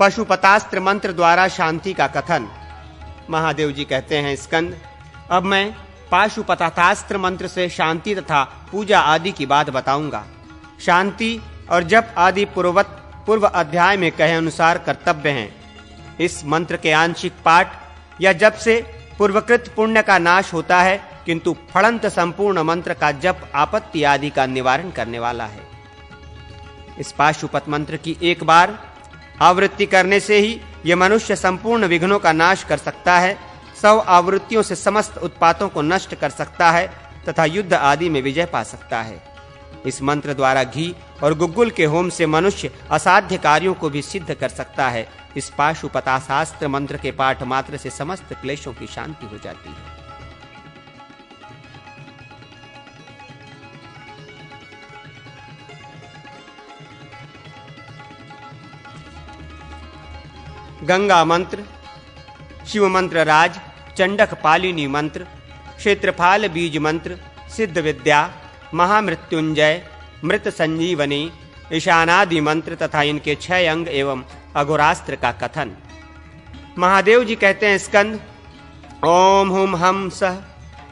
पशुपतास्त्र मंत्र द्वारा शांति का कथन। महादेव जी कहते हैं, स्कंद, अब मैं पाशुपतास्त्र मंत्र से शांति तथा पूजा आदि की बात बताऊंगा। शांति और जप आदि पूर्व अध्याय में कहे अनुसार कर्तव्य हैं। इस मंत्र के आंशिक पाठ या जप से पूर्वकृत पुण्य का नाश होता है, किंतु फलंत संपूर्ण मंत्र का जप आपत्ति आदि का निवारण करने वाला है। इस पाशुपत मंत्र की एक बार आवृत्ति करने से ही यह मनुष्य संपूर्ण विघ्नों का नाश कर सकता है, 100 आवृत्तियों से समस्त उत्पातों को नष्ट कर सकता है तथा युद्ध आदि में विजय पा सकता है। इस मंत्र द्वारा घी और गुग्गुल के होम से मनुष्य असाध्य कार्यों को भी सिद्ध कर सकता है। इस पाशुपतास्त्र मंत्र के पाठ मात्र से समस्त क्लेशों की शांति हो जाती है। गंगा मंत्र, शिव मंत्र राज, चंडक पालिनी मंत्र, क्षेत्रफाल बीज मंत्र, सिद्ध विद्या, महामृत्युंजय, मृत संजीवनी, ईशानादि मंत्र तथा इनके 6 अंग एवं अघोरास्त्र का कथन। महादेव जी कहते हैं, स्कंद, ओम हुम हम सह,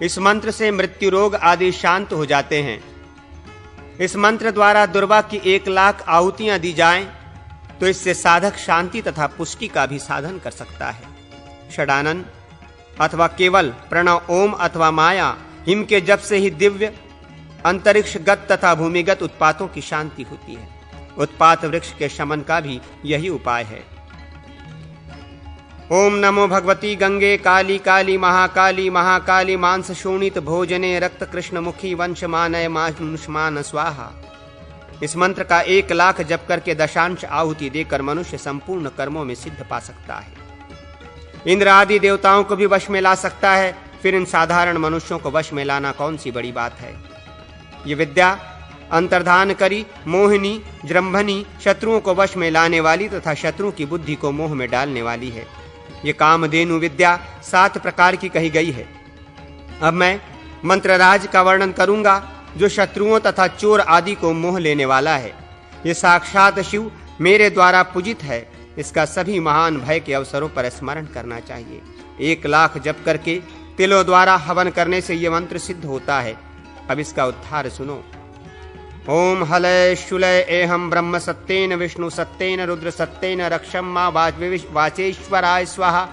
इस मंत्र से मृत्यु रोग आदि शांत हो जाते हैं। इस मंत्र द्वारा दुर्वा की 1,00,000 आहुतियां दी जाएं तो इससे साधक शांति तथा पुष्टि का भी साधन कर सकता है। षडानन अथवा केवल प्रणव ओम अथवा माया हिम के जप से ही दिव्य अंतरिक्षगत तथा भूमिगत उत्पातों की शांति होती है। उत्पात वृक्ष के शमन का भी यही उपाय है। ओम नमो भगवती गंगे काली काली महाकाली महाकाली मांस शोणित भोजने रक्त कृष्ण मुखी वंश मानय मानुष्मान स्वाहा। इस मंत्र का 1,00,000 जप करके दशांश आहुति देकर मनुष्य संपूर्ण कर्मों में सिद्ध पा सकता है। इंद्र आदि देवताओं को भी वश में ला सकता है। फिर इन साधारण मनुष्यों को वश में लाना कौन सी बड़ी बात है। ये विद्या अंतर्धान करी, मोहिनी, जृंभनी, शत्रुओं को वश में लाने वाली तथा शत्रु की बुद्धि को मोह में डालने वाली है। ये कामधेनु विद्या 7 प्रकार की कही गई है। अब मैं मंत्रराज का वर्णन करूंगा जो शत्रुओं तथा चोर आदि को मोह लेने वाला है। ये साक्षात शिव मेरे द्वारा पूजित है। इसका सभी महान भय के अवसरों पर स्मरण करना चाहिए। 1,00,000 जप करके तिलों द्वारा हवन करने से यह मंत्र सिद्ध होता है। अब इसका उद्धार सुनो। ओम हलय शुलय एहम ब्रह्म सत्येन विष्णु सत्येन रुद्र सत्येन रक्षम मां वाचेश्वराय स्वाहा।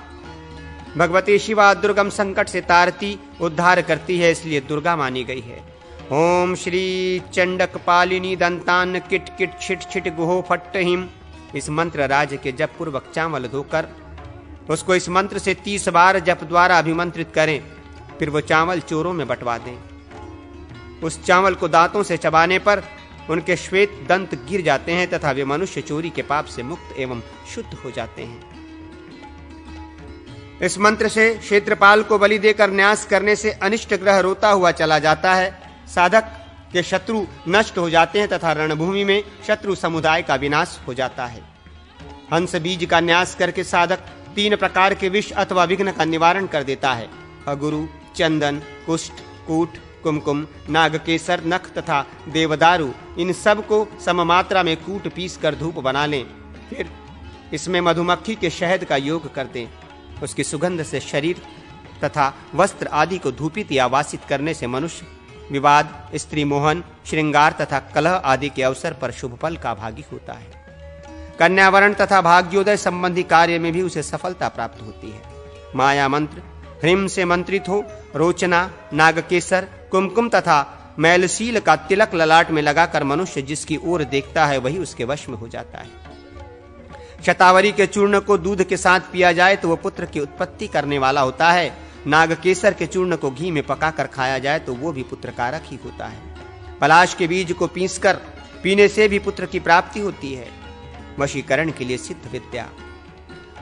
भगवती शिवा दुर्गम संकट से तारती उद्धार करती है, इसलिए दुर्गा मानी गई है। ओम श्री चंडक पालिनी दंतान किट किट छिट छिट गुहो फट्ट हिम। इस मंत्र राज के जप पूर्वक चावल धोकर उसको इस मंत्र से 30 बार जप द्वारा अभिमंत्रित करें। फिर वो चावल चोरों में बंटवा दें। उस चावल को दांतों से चबाने पर उनके श्वेत दंत गिर जाते हैं तथा वे मनुष्य चोरी के पाप से मुक्त एवं शुद्ध हो जाते हैं। इस मंत्र से क्षेत्रपाल को बलि देकर न्यास करने से अनिष्ट ग्रह रोता हुआ चला जाता है। साधक के शत्रु नष्ट हो जाते हैं तथा रणभूमि में शत्रु समुदाय का विनाश हो जाता है। हंस बीज का न्यास करके साधक 3 प्रकार के विष अथवा विघ्न का निवारण कर देता है। अगुरु, चंदन, कुष्ठ, कूट, कुमकुम, नागकेसर, नख तथा देवदारू, इन सब को सममात्रा में कूट पीस कर धूप बना लें। फिर इसमें मधुमक्खी के शहद का योग कर दें। उसकी सुगंध से शरीर तथा वस्त्र आदि को धूपित या वासित करने से मनुष्य विवाद, स्त्री मोहन, श्रृंगार तथा कलह आदि के अवसर पर शुभ फल का भागी होता है। कन्यावरण तथा भाग्योदय संबंधी कार्य में भी उसे सफलता प्राप्त होती है। माया मंत्र ह्रीम से मंत्रित हो रोचना, नागकेसर, कुमकुम तथा मैलशील का तिलक ललाट में लगाकर मनुष्य जिसकी ओर देखता है वही उसके वश में हो जाता है। शतावरी के चूर्ण को दूध के साथ पिया जाए तो वह पुत्र की उत्पत्ति करने वाला होता है। नागकेसर के चूर्ण को घी में पकाकर खाया जाए तो वो भी पुत्र कारक ही होता है। पलाश के बीज को पीसकर पीने से भी पुत्र की प्राप्ति होती है। वशीकरण के लिए सिद्ध विद्या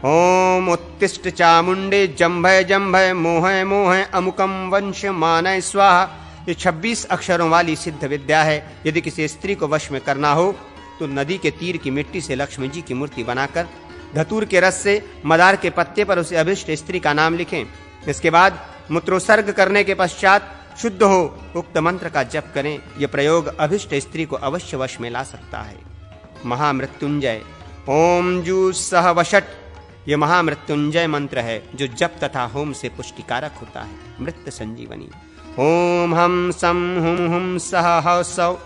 ओम उत्तिष्ठ चामुंडे जंभय जंभय मोहय मोहय अमुकम वंश मानय स्वाहा। ये 26 अक्षरों वाली सिद्ध विद्या है। यदि किसी स्त्री को वश में करना हो तो नदी के तीर की मिट्टी से लक्ष्मी जी की मूर्ति बनाकर धतूर के रस से मदार के पत्ते पर उसे अभिष्ट स्त्री का नाम लिखें। इसके बाद मूत्रोत्सर्ग करने के पश्चात शुद्ध हो उक्त मंत्र का जप करें। यह प्रयोग अभिष्ट स्त्री को अवश्य वश में ला सकता है। महामृत्युंजय ओम जू सह वषट, ये महामृत्युंजय मंत्र है जो जप तथा होम से पुष्टिकारक होता है। मृत संजीवनी। ओम हम सम हुम हुम सह ह सौ,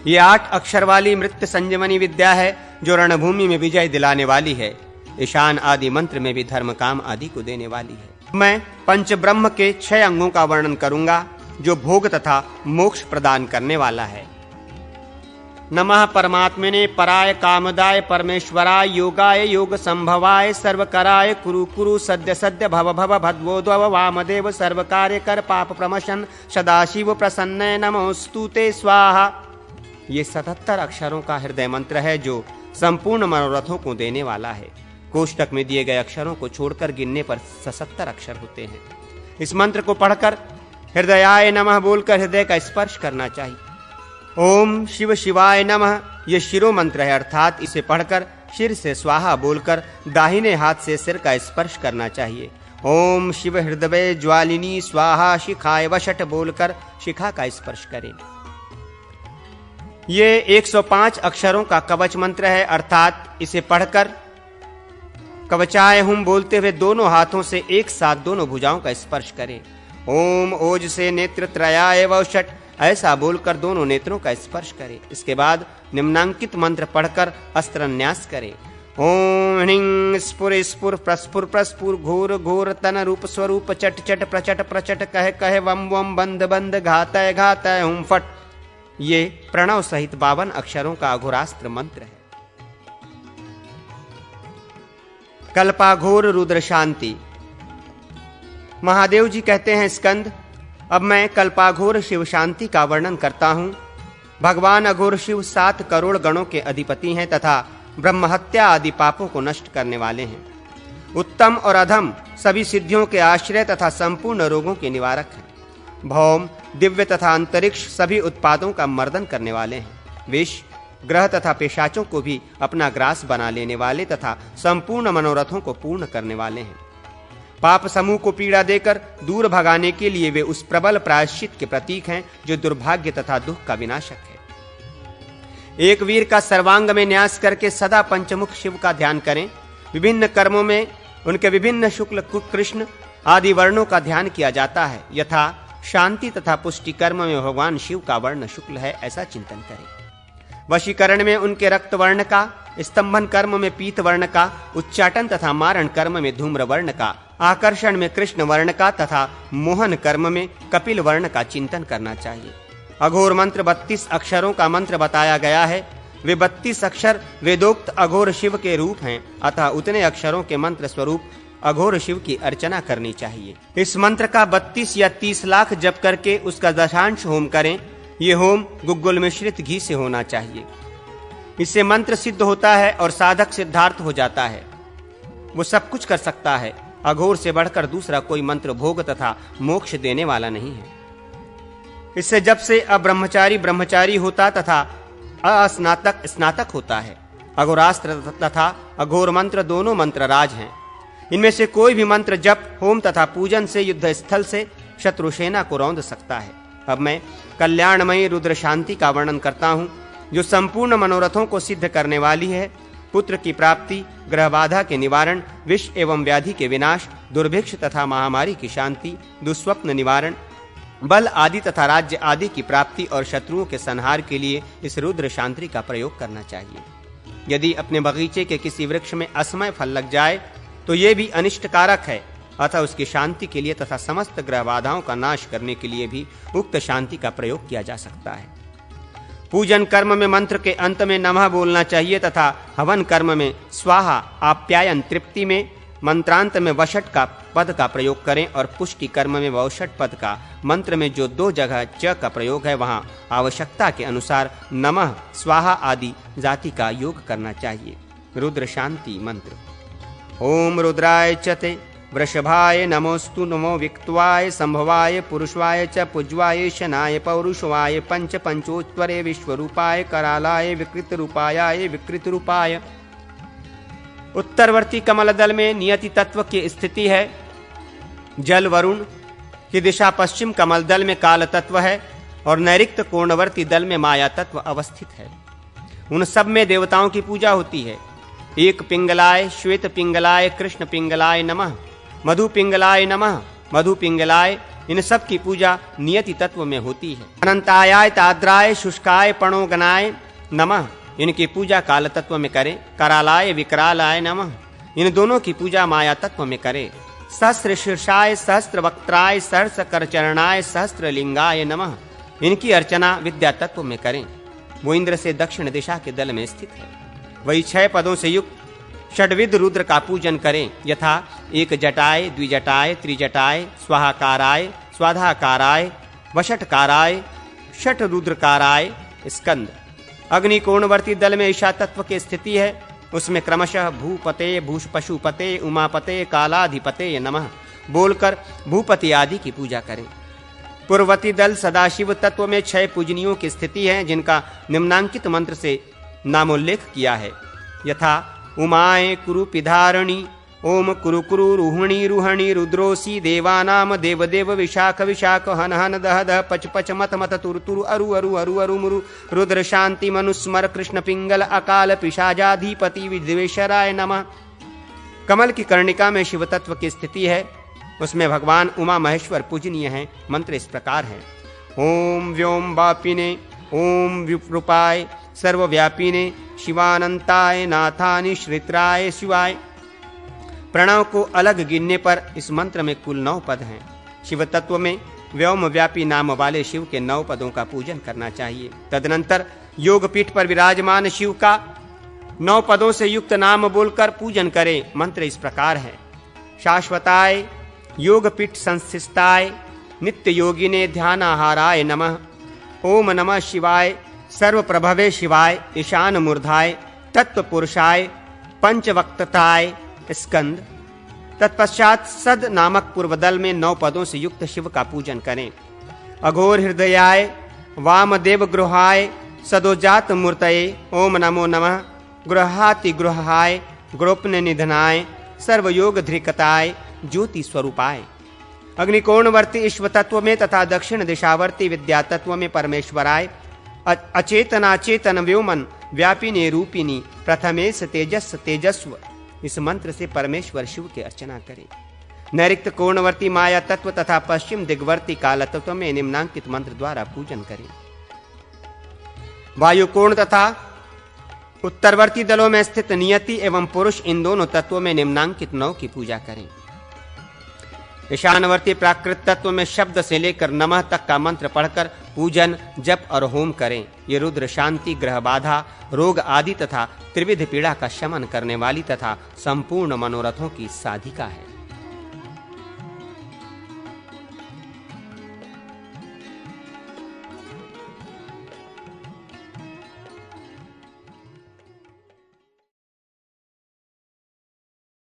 ये 8 अक्षर वाली मृत संजीवनी विद्या है जो रणभूमि में विजय दिलाने वाली है। ईशान आदि मंत्र में भी धर्म काम आदि को देने वाली है। मैं पंच ब्रह्म के 6 अंगों का वर्णन करूंगा जो भोग तथा मोक्ष प्रदान करने वाला है। नमः परमात्मने पराय कामदाय परमेश्वराय योगाय योग संभवाय सर्वकराय कुरु कुरु सद्य सद्य भव भव भद्वोद्भव वामदेव सर्व कार्य कर पाप प्रमशन सदाशिव प्रसन्न नमोस्तुते स्वाहा। ये 77 अक्षरों का हृदय मंत्र है जो संपूर्ण मनोरथों को देने वाला है। कोष्टक में दिए गए अक्षरों को छोड़कर गिनने पर 77 अक्षर होते हैं। इस मंत्र को पढ़कर हृदयाय नमः बोलकर हृदय का स्पर्श करना चाहिए। ओम शिव शिवाय नमः ये शिरो मंत्र है, अर्थात इसे पढ़कर शिर से स्वाहा बोलकर दाहिने हाथ से सिर का स्पर्श करना चाहिए। ओम शिव हृदय ज्वालिनी स्वाहा शिखाय वषट बोलकर शिखा का स्पर्श करें। ये 105 अक्षरों का कवच मंत्र है, अर्थात इसे पढ़कर कवचाय हुम बोलते हुए दोनों हाथों से एक साथ दोनों भुजाओं का स्पर्श करें। ओम ओज से नेत्र त्रयाय वषट ऐसा बोलकर दोनों नेत्रों का स्पर्श करें। इसके बाद निम्नांकित मंत्र पढ़कर अस्त्रन्यास करें। ओम ह्रीं स्फुर स्फुर प्रस्फुर प्रस्फुर घोर घोर तन रूप स्वरूप चट चट प्रचट प्रचट कह कह वम वम बंद बंद घातय घातय हुम फट। ये प्रणव सहित 52 अक्षरों का अघोरास्त्र मंत्र है। कल्पाघोर रुद्र शांति। महादेव जी कहते हैं, स्कंद अब मैं कल्पाघोर शिव शांति का वर्णन करता हूं। भगवान अघोर शिव 7 करोड़ गणों के अधिपति हैं तथा ब्रह्महत्या आदि पापों को नष्ट करने वाले हैं। उत्तम और अधम सभी सिद्धियों के आश्रय तथा संपूर्ण रोगों के निवारक हैं। भौम दिव्य तथा अंतरिक्ष सभी उत्पादों का मर्दन करने वाले हैं। विष ग्रह तथा पेशाचों को भी अपना ग्रास बना लेने वाले तथा संपूर्ण मनोरथों को पूर्ण करने वाले हैं। पाप समूह को पीड़ा देकर दूर भगाने के लिए वे उस प्रबल प्रायश्चित के प्रतीक हैं जो दुर्भाग्य तथा दुख का विनाशक है। एक वीर का सर्वांग में न्यास करके सदा पंचमुख शिव का ध्यान करें। विभिन्न कर्मों में उनके विभिन्न शुक्ल कृष्ण आदि वर्णों का ध्यान किया जाता है। यथा शांति तथा पुष्टि कर्म में भगवान शिव का वर्ण शुक्ल है, ऐसा चिंतन करें। वशीकरण में उनके रक्त वर्ण का, स्तंभन कर्म में पीत वर्ण का, उच्चाटन तथा मारण कर्म में धूम्र वर्ण का, आकर्षण में कृष्ण वर्ण का तथा मोहन कर्म में कपिल वर्ण का चिंतन करना चाहिए। अघोर मंत्र 32 अक्षरों का मंत्र बताया गया है। वे 32 अक्षर वेदोक्त अघोर शिव के रूप हैं, अतः उतने अक्षरों के मंत्र स्वरूप अघोर शिव की अर्चना करनी चाहिए। इस मंत्र का 32 या 30 लाख जप करके उसका दशांश होम करें। ये होम गुग्गुल मिश्रित घी से होना चाहिए। इससे मंत्र सिद्ध होता है और साधक सिद्धार्थ हो जाता है। वो सब कुछ कर सकता है। अघोर से बढ़कर दूसरा कोई मंत्र भोग तथा मोक्ष देने वाला नहीं है। इससे जब से अब्रह्मचारी ब्रह्मचारी होता तथा अस्नातक स्नातक होता है। अघोरास्त्र तथा अघोर मंत्र दोनों मंत्र राज हैं। इनमें से कोई भी मंत्र जप होम तथा पूजन से युद्ध स्थल से शत्रु सेना को रौंद सकता है। अब मैं कल्याणमयी रुद्र शांति का वर्णन करता हूं जो संपूर्ण मनोरथों को सिद्ध करने वाली है। पुत्र की प्राप्ति, ग्रह बाधा के निवारण, विष एवं व्याधि के विनाश, दुर्भिक्ष तथा महामारी की शांति, दुस्वप्न निवारण, बल आदि तथा राज्य आदि की प्राप्ति और शत्रुओं के संहार के लिए इस रुद्र शांति का प्रयोग करना चाहिए। यदि अपने बगीचे के किसी वृक्ष में असमय फल लग जाए तो ये भी अनिष्टकारक है, अतः उसकी शांति के लिए तथा समस्त ग्रह बाधाओं का नाश करने के लिए भी उक्त शांति का प्रयोग किया जा सकता है। पूजन कर्म में मंत्र के अंत में नमः बोलना चाहिए तथा हवन कर्म में स्वाहा, आप्यायन तृप्ति में मंत्रांत में वषट का पद का प्रयोग करें और पुष्टि कर्म में वषट पद का मंत्र में जो 2 जगह च का प्रयोग है वहां आवश्यकता के अनुसार नमः स्वाहा आदि जाति का योग करना चाहिए। रुद्र शांति मंत्र। ओम रुद्राय चते वृषभाय नमोस्तु नमो विक्त्वाय संभवाय पुरुषवाय च पूज्वाय शनाय पौरुषवाय पंच पंचोत्तरे विश्वरूपाय करालाय विकृत रूपाय विकृत रूपाय। उत्तरवर्ती कमल दल में नियति तत्व की स्थिति है। जल वरुण की दिशा पश्चिम कमल दल में काल तत्व है और नैऋत्य कोणवर्ती दल में माया तत्व अवस्थित है। उन सब में देवताओं की पूजा होती है। एक पिंगलाय, श्वेत पिंगलाय, कृष्ण पिंगलाय नमः, मधु पिंगलाय नमः, मधु पिंगलाय, इन सब की पूजा नियति तत्व में होती है। अनंताय, ताद्राय, शुष्काय, पणोगनाय नमः, इनकी पूजा काल तत्व में करें। करालाय, विकरालाय नमः, इन दोनों की पूजा माया तत्व में करें। सहस्र शीर्षाय, सहस्र वक्त्राय, सहस्र करचरणाय, सहस्र लिंगाय नमः, इनकी अर्चना विद्या तत्व में करें। वो इंद्र से दक्षिण दिशा के दल में स्थित है। वही 6 पदों से युक्त षड्विध रुद्र का पूजन करें, यथा एक जटाय, द्विजटाय, त्रिजटाय, स्वाहाकाराय, स्वाधाकाराय, वषटकाराय, षट रुद्रकाराय, स्कंद। अग्निकोणवर्ती दल में ईशा तत्व की स्थिति है, उसमें क्रमशः भूपते, पशुपते, उमापते, कालाधिपते नमः बोलकर भूपति आदि की पूजा करें। पूर्ववर्ती दल सदाशिव तत्व में 6 पूजनियों की स्थिति है, जिनका निम्नांकित मंत्र से नामोल्लेख किया है, यथा उमाय कुरुपिधारणी, ओम कुरु कुरु रुहणी रुहणी, रुद्रोसी देवानाम देवदेव, विशाख विशाख, हन हन दह दह, पच पच, मत मत, तुरु तुरु, अरु अरु, अरु अरु मुरु, रुद्र शांति मनुस्मर, कृष्ण पिंगल, अकाल पिशाचाधिपति, विद्वेश्वराय नमः। कमल की कर्णिका में शिव तत्व की स्थिति है, उसमें भगवान उमा महेश्वर पूजनीय हैं। मंत्र इस प्रकार है। ओम व्योम वापिने, ओम विरूपाय, सर्वव्यापिने, शिवानंताय, नाथानि श्रित्राय शिवाय। प्रणव को अलग गिनने पर इस मंत्र में कुल 9 पद हैं। शिव तत्व में व्योम व्यापी नाम वाले शिव के 9 पदों का पूजन करना चाहिए। तदनंतर योग पीठ पर विराजमान शिव का 9 पदों से युक्त नाम बोलकर पूजन करें। मंत्र इस प्रकार है। शाश्वताय, योग पीठ संस्थिताय, नित्य योगिने, ध्यानाहाराय नमः। ओम नमः शिवाय, सर्व प्रभवे शिवाय, ईशान मूर्धाय, तत्व पुरुषाय, पंचवक्ताय, स्कंद। तत्पश्चात सद नामक पूर्वदल में 9 पदों से युक्त शिव का पूजन करें। अघोर हृदयाय, वामदेव गृहाय, सदोजात मूर्तये, ओम नमो नमः। गृहाति गृहाय, ग्रोपन निधनाय, सर्वयोग धृकताय, ज्योति स्वरूपाय। अग्निकोणवर्ती ईश्वर तत्व में तथा दक्षिण दिशावर्ती विद्या तत्व में परमेश्वराय, अचेतनाचेतन व्योमन व्यापिने रूपिणी, प्रथमेश तेजस तेजस्व। इस मंत्र से परमेश्वर शिव की अर्चना करें। नैऋत्य कोणवर्ती माया तत्व तथा पश्चिम दिग्वर्ती काल तत्व में निम्नांकित मंत्र द्वारा पूजन करें। वायु कोण तथा उत्तरवर्ती दलों में स्थित नियति एवं पुरुष, इन दोनों तत्वों में निम्नांकित 9 की पूजा करें। ईशानवर्ती प्राकृत तत्व में शब्द से लेकर नमः तक का मंत्र पढ़कर पूजन, जप और होम करें। ये रुद्र शांति, ग्रह बाधा, रोग आदि तथा त्रिविध पीड़ा का शमन करने वाली तथा संपूर्ण मनोरथों की साधिका है।